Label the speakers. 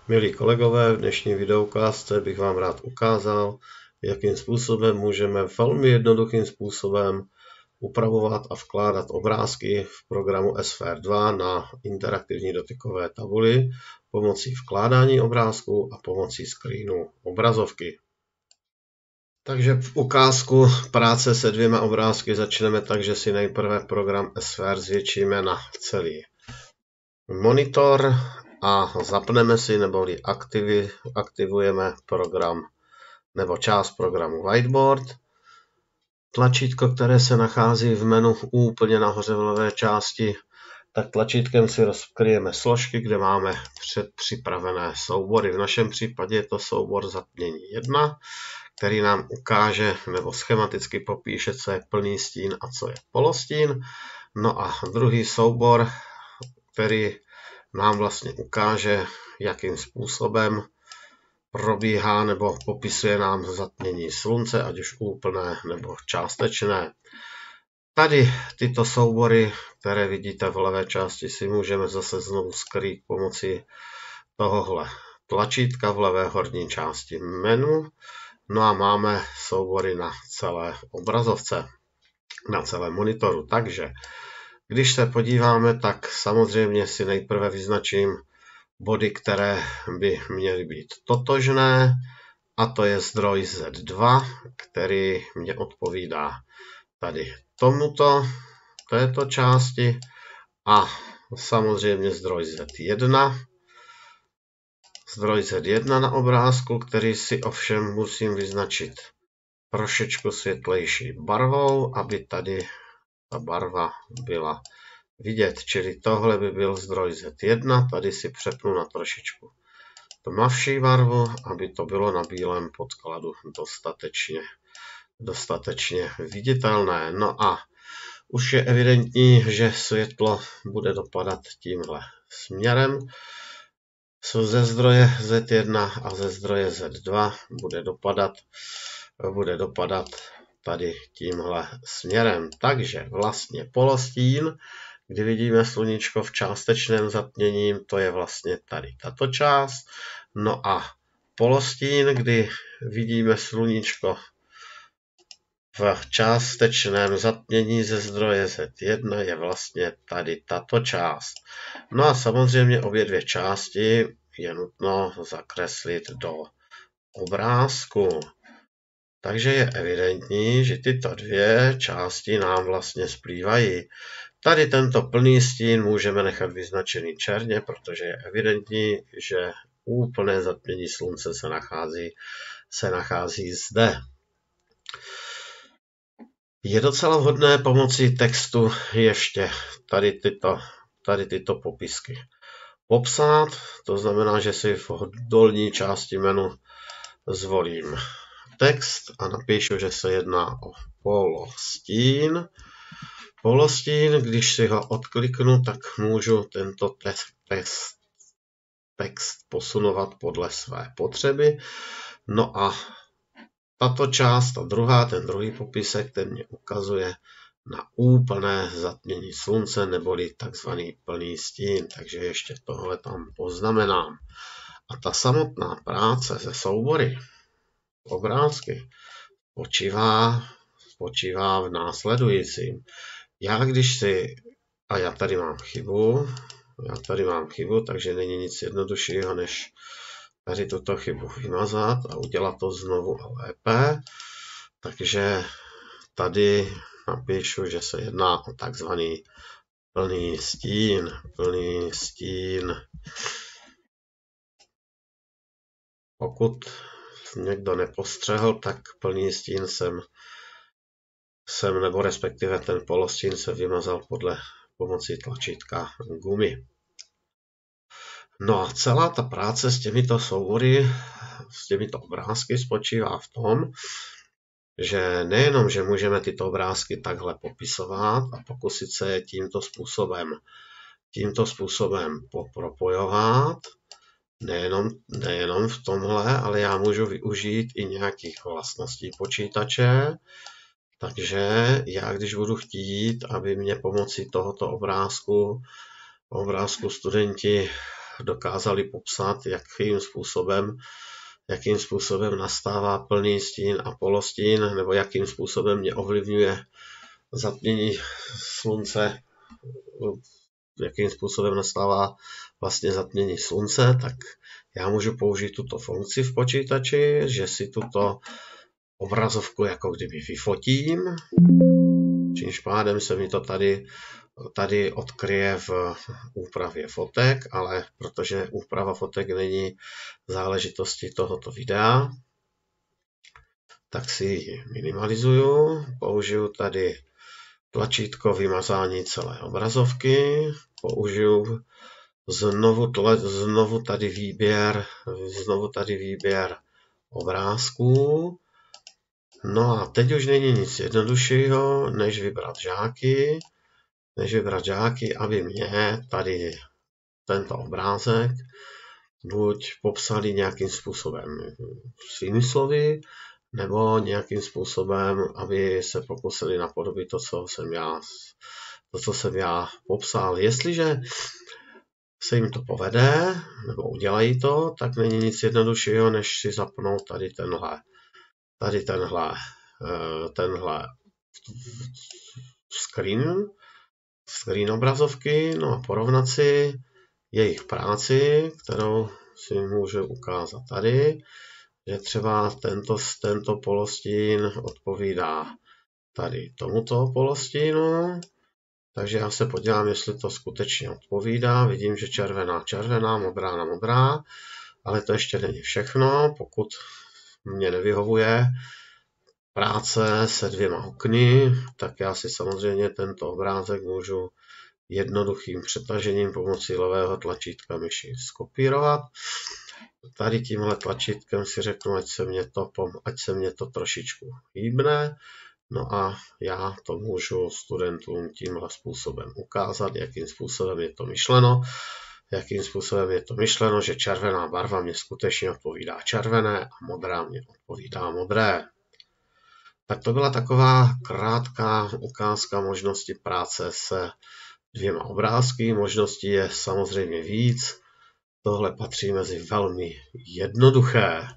Speaker 1: Milí kolegové, v dnešní videoukázce bych vám rád ukázal, jakým způsobem můžeme velmi jednoduchým způsobem upravovat a vkládat obrázky v programu SFR 2 na interaktivní dotykové tabuli pomocí vkládání obrázků a pomocí screenu obrazovky. Takže v ukázku práce se dvěma obrázky začneme tak, že si nejprve program SFR zvětšíme na celý monitor a zapneme si neboli aktivujeme program nebo část programu Whiteboard. Tlačítko, které se nachází v menu úplně nahoře v levé části, tak tlačítkem si rozkryjeme složky, kde máme předpřipravené soubory. V našem případě je to soubor zatmění 1, který nám ukáže nebo schematicky popíše, co je plný stín a co je polostín. No a druhý soubor, který nám vlastně ukáže, jakým způsobem probíhá nebo popisuje nám zatmění slunce, ať už úplné nebo částečné. Tady tyto soubory, které vidíte v levé části, si můžeme zase znovu skrýt pomocí tohohle tlačítka v levé horní části menu. No a máme soubory na celé obrazovce, na celém monitoru. Takže když se podíváme, tak samozřejmě si nejprve vyznačím body, které by měly být totožné, a to je zdroj Z2, který mě odpovídá tady této části, a samozřejmě zdroj Z1 na obrázku, který si ovšem musím vyznačit trošičku světlejší barvou, aby tady ta barva byla vidět, čili tohle by byl zdroj Z1, tady si přepnu na trošičku tmavší barvu, aby to bylo na bílém podkladu dostatečně viditelné. No a už je evidentní, že světlo bude dopadat tímhle směrem. Ze zdroje Z1 a ze zdroje Z2 bude dopadat tady tímhle směrem. Takže vlastně polostín, kdy vidíme sluníčko v částečném zatmění, to je vlastně tady tato část. No a polostín, kdy vidíme sluníčko v částečném zatmění ze zdroje Z1, je vlastně tady tato část. No a samozřejmě obě dvě části je nutno zakreslit do obrázku. Takže je evidentní, že tyto dvě části nám vlastně splývají. Tady tento plný stín můžeme nechat vyznačený černě, protože je evidentní, že úplné zatmění slunce se nachází zde. Je docela vhodné pomocí textu ještě tady tyto popisky popsat. To znamená, že si v dolní části menu zvolím text a napíšu, že se jedná o polostín. Polostín, když si ho odkliknu, tak můžu tento text posunovat podle své potřeby. No a tato část, ten druhý popisek, ten mě ukazuje na úplné zatmění slunce, neboli takzvaný plný stín. Takže ještě tohle tam poznamenám. A ta samotná práce se soubory, obrázky, spočívá v následujícím. Já tady mám chybu, takže není nic jednoduššího, než tady tuto chybu vymazat a udělat to znovu a lépe. Takže tady napíšu, že se jedná o takzvaný plný stín. Pokud někdo nepostřehl, tak plný stín jsem nebo respektive ten polostín se vymazal pomocí tlačítka gumy. No a celá ta práce s těmito soubory, s těmito obrázky spočívá v tom, že nejenom, že můžeme tyto obrázky takhle popisovat a pokusit se je tímto způsobem popropojovat, nejenom v tomhle, ale já můžu využít i nějakých vlastností počítače. Takže já, když budu chtít, aby mě pomocí tohoto obrázku studenti dokázali popsat, jakým způsobem nastává plný stín a polostín, nebo jakým způsobem mě ovlivňuje zatmění slunce, jakým způsobem nastává vlastně zatmění slunce, tak já můžu použít tuto funkci v počítači, že si tuto obrazovku jako kdyby vyfotím, čímž pádem se mi to tady odkryje v úpravě fotek, ale protože úprava fotek není záležitostí tohoto videa, tak si ji minimalizuju, použiju tady tlačítko vymazání celé obrazovky, použiju znovu tady výběr obrázků. No a teď už není nic jednoduššího, než vybrat žáky, aby mě tady tento obrázek buď popsali nějakým způsobem svými slovy, nebo nějakým způsobem, aby se pokusili napodobit to, co jsem já popsal. Jestliže se jim to povede, nebo udělají to, tak není nic jednoduššího, než si zapnout tady tenhle screen obrazovky, no a porovnat si jejich práci, kterou si můžu ukázat tady, že třeba tento polostín odpovídá tady tomuto polostínu, takže já se podívám, jestli to skutečně odpovídá. Vidím, že červená, modrá na modrá, ale to ještě není všechno. Pokud mě nevyhovuje práce se 2 okny, tak já si samozřejmě tento obrázek můžu jednoduchým přetažením pomocí levého tlačítka myši skopírovat. Tady tímhle tlačítkem si řeknu, ať se mě to trošičku hýbne. No a já to můžu studentům tímhle způsobem ukázat, jakým způsobem je to myšleno, že červená barva mě skutečně odpovídá červené a modrá mě odpovídá modré. Tak to byla taková krátká ukázka možnosti práce se 2 obrázky. Možností je samozřejmě víc. Tohle patří mezi velmi jednoduché.